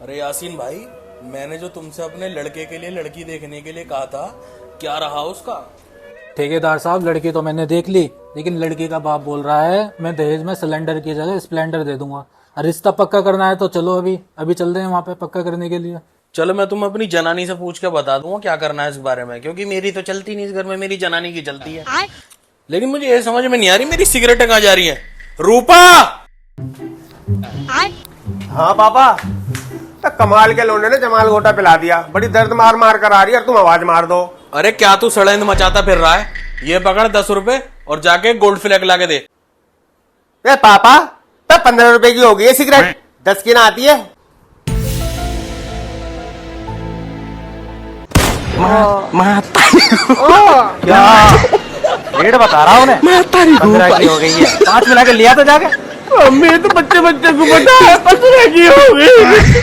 अरे यासीन भाई, मैंने जो तुमसे अपने लड़के के लिए लड़की देखने के लिए कहा था, क्या रहा उसका? ठेकेदार साहब, लड़की तो मैंने देख ली, लेकिन लड़की का बाप बोल रहा है मैं दहेज में सिलेंडर की जगह स्प्लेंडर दे दूंगा। रिश्ता पक्का करना है तो चलो अभी चलते हैं वहाँ पे पक्का करने के लिए। चलो, मैं तुम्हें अपनी जनानी से पूछ के बता दूंगा क्या करना है इस बारे में, क्योंकि मेरी तो चलती नहीं इस घर में, मेरी जनानी की चलती है। लेकिन मुझे ये समझ में नहीं आ रही मेरी सिगरेटें कहाँ जा रही हैं। रूपा! हाँ पापा, तो कमाल के लोने ने जमाल गोटा पिला दिया। बड़ी दर्द मार मार कर आ रही है और तुम आवाज मार दो। अरे क्या तू सड़ेंद मचाता फिर रहा है? ये पकड़ 10 रुपए और जाके गोल्ड फ्लैग ला के दे। ए पापा, तो 15 रुपए की होगी ये सिगरेट, 10 की ना आती है। क्या रेट बता रहा हूँ 15 की हो गई है, 5 मिला के लिया तो जाके। मम्मी तो बच्चे को बता 15 की हो गई।